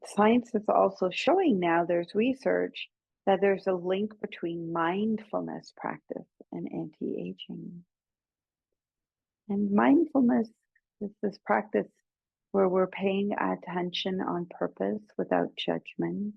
Science is also showing now, there's research that there's a link between mindfulness practice and anti-aging. And mindfulness is this practice where we're paying attention on purpose without judgment.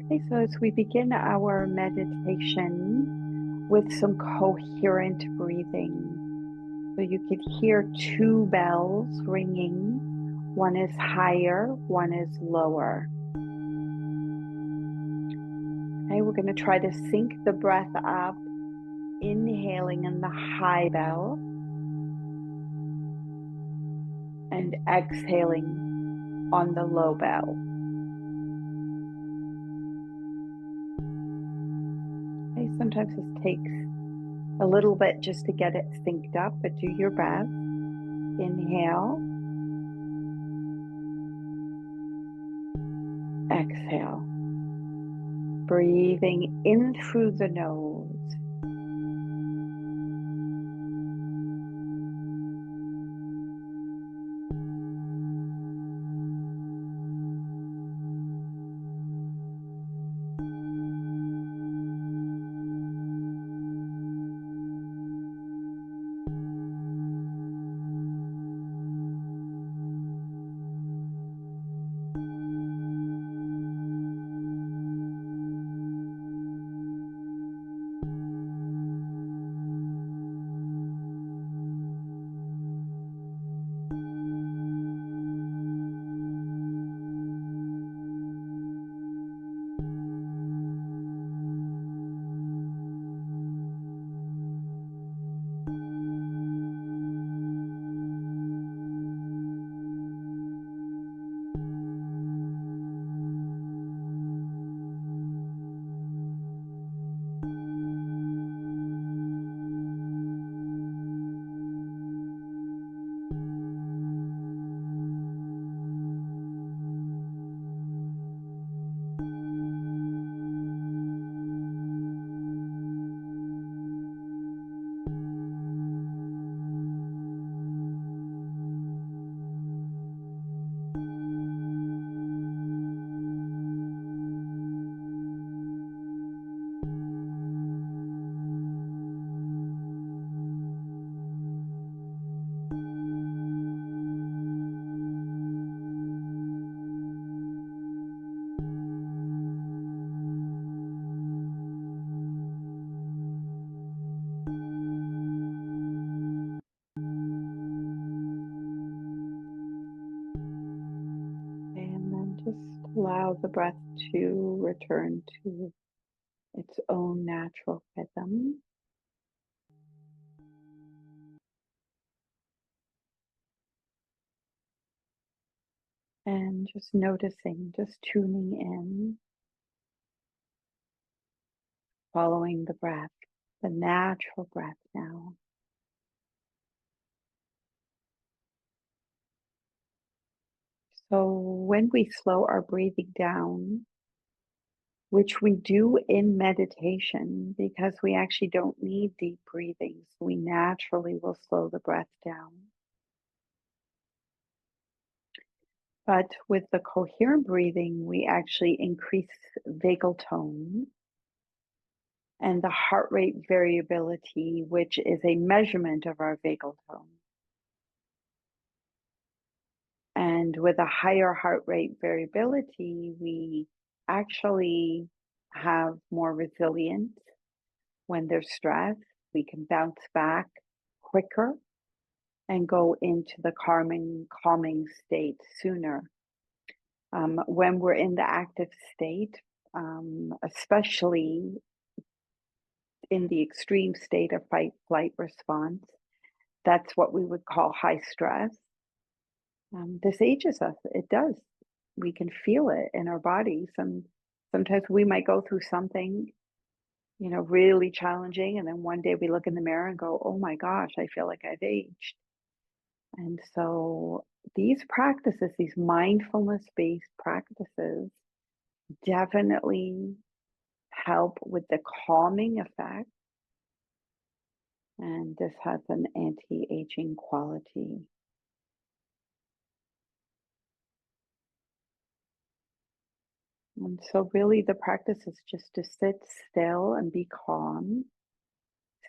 Okay, so as we begin our meditation with some coherent breathing, so you could hear two bells ringing. One is higher, one is lower. Okay, we're going to try to sync the breath up, inhaling in the high bell and exhaling on the low bell. Okay, sometimes this takes a little bit just to get it synced up, but do your best. Inhale. Exhale. Breathing in through the nose. And then just allow the breath to return to its own natural rhythm. And just noticing, just tuning in, following the breath, the natural breath now. So when we slow our breathing down, which we do in meditation because we actually don't need deep breathing, so we naturally will slow the breath down. But with the coherent breathing, we actually increase vagal tone and the heart rate variability, which is a measurement of our vagal tone. And with a higher heart rate variability, we actually have more resilience when there's stress. We can bounce back quicker and go into the calming state sooner. When we're in the active state, especially in the extreme state of fight-flight response, that's what we would call high stress. This ages us. It does. We can feel it in our bodies. Sometimes we might go through something, really challenging, and then one day we look in the mirror and go, "Oh my gosh, I feel like I've aged." And so these practices, these mindfulness-based practices, definitely help with the calming effect, and this has an anti-aging quality. And so really the practice is just to sit still and be calm.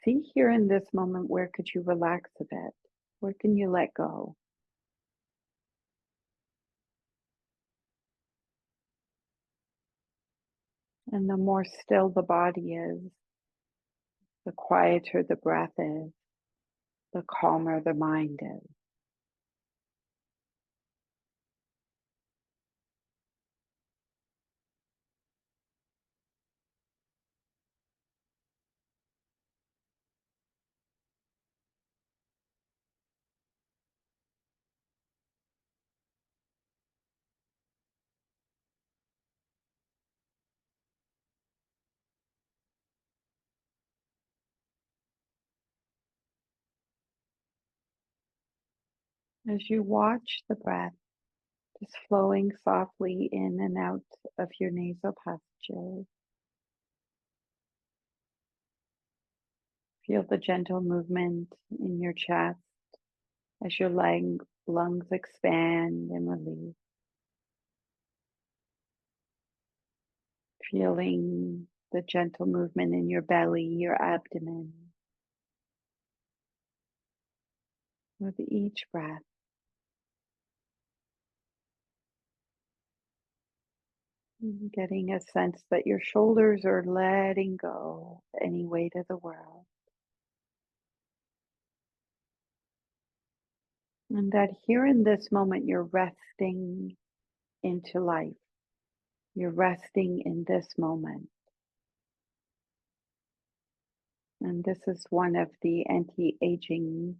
See here in this moment, where could you relax a bit? Where can you let go? And the more still the body is, the quieter the breath is, the calmer the mind is. As you watch the breath just flowing softly in and out of your nasal passages, feel the gentle movement in your chest as your lungs expand and release. Feeling the gentle movement in your belly, your abdomen, with each breath. Getting a sense that your shoulders are letting go of any weight of the world. And that here in this moment, you're resting into life. You're resting in this moment. And this is one of the anti-aging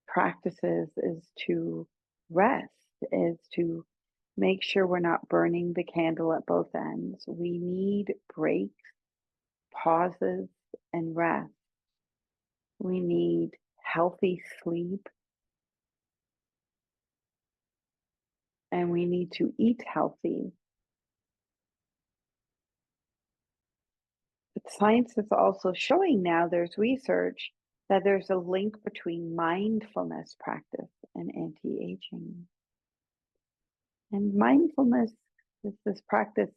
practices, is to rest, is to make sure we're not burning the candle at both ends. We need breaks, pauses, and rest. We need healthy sleep, and we need to eat healthy. But science is also showing now, there's research that there's a link between mindfulness practice and anti-aging. And mindfulness is this practice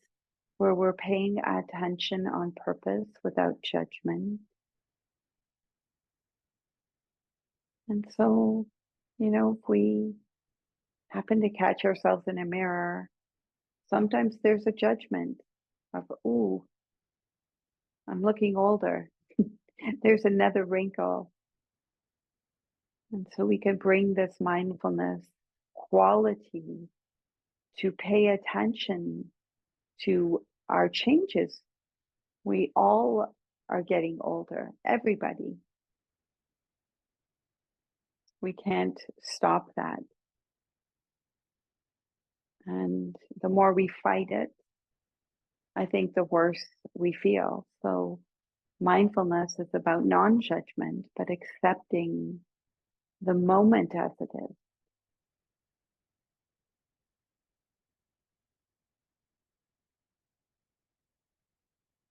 where we're paying attention on purpose without judgment. And so, if we happen to catch ourselves in a mirror, sometimes there's a judgment of, ooh, I'm looking older. There's another wrinkle. And so we can bring this mindfulness quality to pay attention to our changes. We all are getting older, everybody. We can't stop that. And the more we fight it, I think the worse we feel. So mindfulness is about non-judgment, but accepting the moment as it is.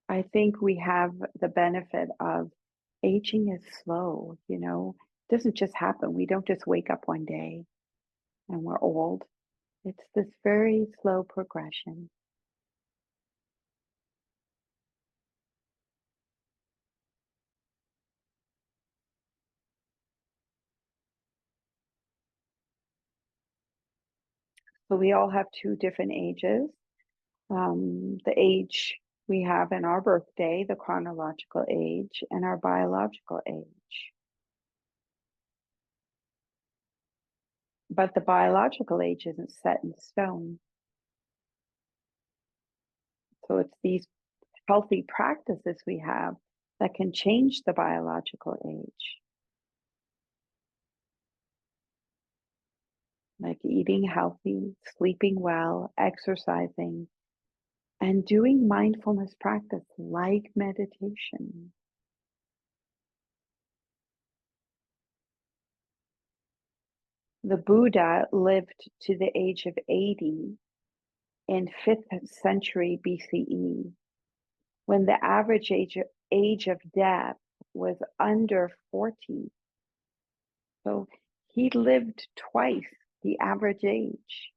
I think we have the benefit of aging is slow, it doesn't just happen. We don't just wake up one day and we're old. It's this very slow progression. So we all have two different ages. The age we have in our birthday, the chronological age, and our biological age. But the biological age isn't set in stone. So it's these healthy practices we have that can change the biological age, like eating healthy, sleeping well, exercising, and doing mindfulness practice like meditation. The Buddha lived to the age of 80 in 5th century BCE, when the average age of death was under 40. So he lived twice the average age.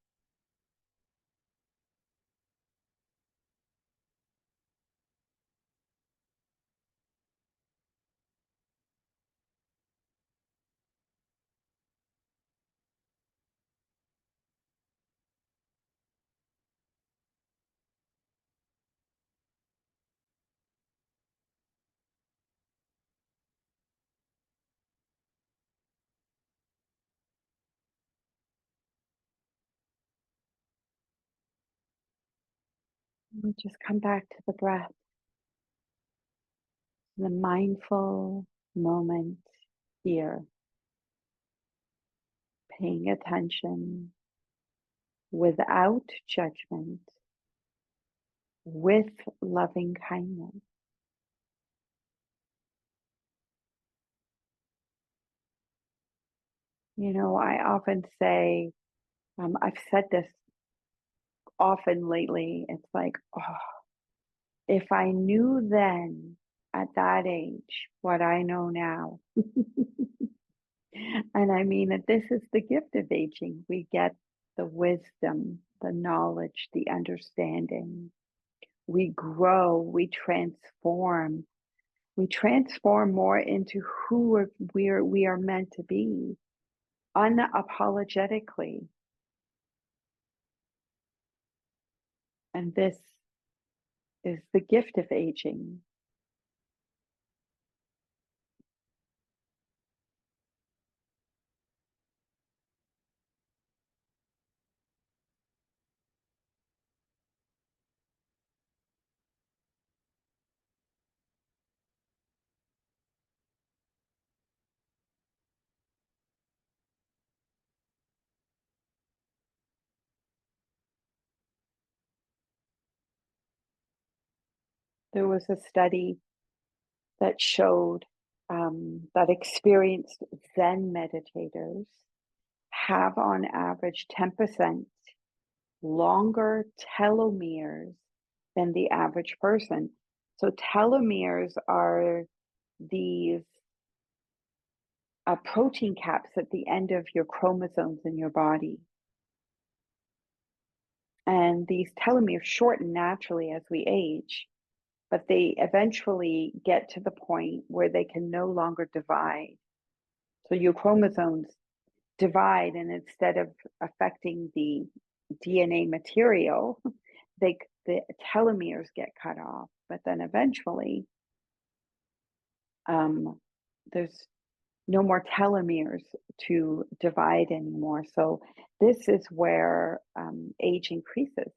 We just come back to the breath, the mindful moment here, paying attention without judgment, with loving kindness. You know, I often say, I've said this often lately, it's like, oh, if I knew then at that age what I know now. And I mean that this is the gift of aging. We get the wisdom, the knowledge, the understanding. We grow, we transform. We transform more into who we are meant to be, unapologetically. And this is the gift of aging. There was a study that showed that experienced Zen meditators have on average 10% longer telomeres than the average person. So telomeres are these protein caps at the end of your chromosomes in your body. And these telomeres shorten naturally as we age, but they eventually get to the point where they can no longer divide. So your chromosomes divide, and instead of affecting the DNA material, the telomeres get cut off. But then eventually, there's no more telomeres to divide anymore. So this is where age increases.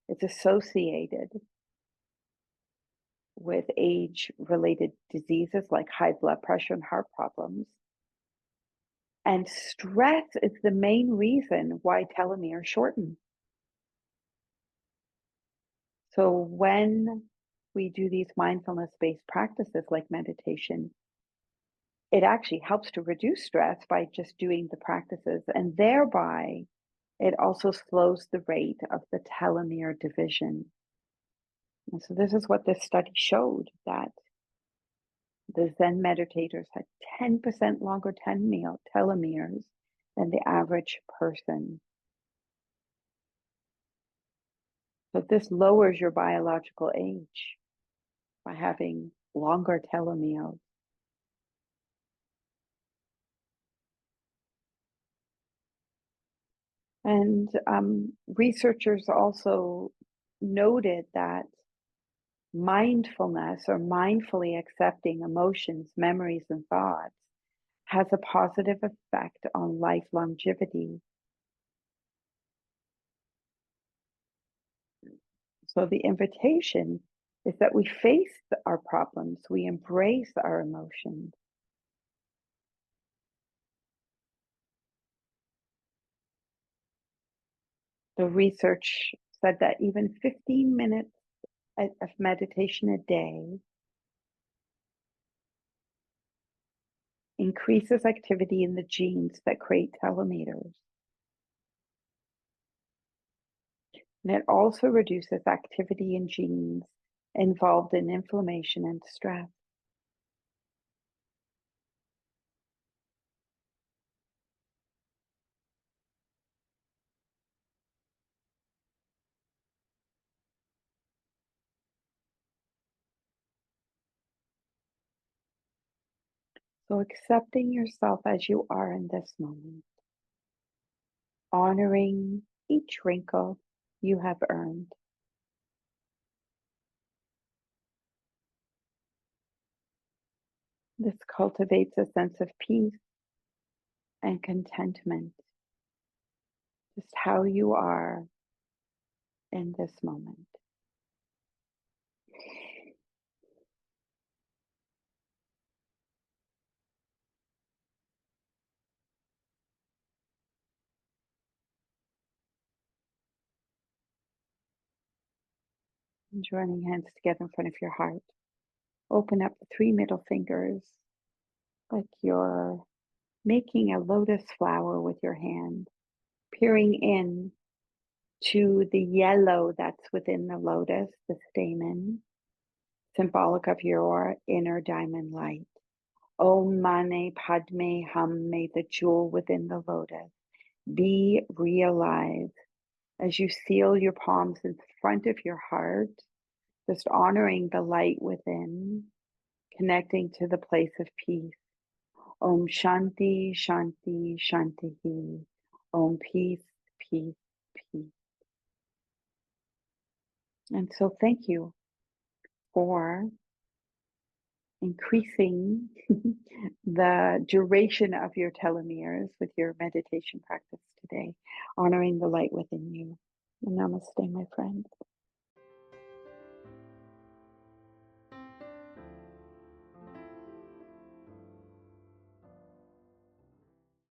It's associated with age-related diseases like high blood pressure and heart problems. And stress is the main reason why telomeres shorten. So when we do these mindfulness-based practices like meditation, it actually helps to reduce stress by just doing the practices, and thereby it also slows the rate of the telomere division. And so this is what this study showed, that the Zen meditators had 10% longer telomeres than the average person. So this lowers your biological age by having longer telomeres. And researchers also noted that mindfulness, or mindfully accepting emotions, memories, and thoughts, has a positive effect on life longevity. So the invitation is that we face our problems, we embrace our emotions. The research said that even 15 minutes of meditation a day increases activity in the genes that create telomeres. And it also reduces activity in genes involved in inflammation and stress. So accepting yourself as you are in this moment, honoring each wrinkle you have earned. This cultivates a sense of peace and contentment, just how you are in this moment. And joining hands together in front of your heart. Open up the three middle fingers like you're making a lotus flower with your hand, peering in to the yellow that's within the lotus, the stamen, symbolic of your inner diamond light. Om Mane Padme Hum, may the jewel within the lotus be realized as you seal your palms in front of your heart, just honoring the light within, connecting to the place of peace. Om Shanti, Shanti, Shanti. Om Peace, Peace, Peace. And so thank you for increasing the duration of your telomeres with your meditation practice today, honoring the light within you. Namaste, my friends.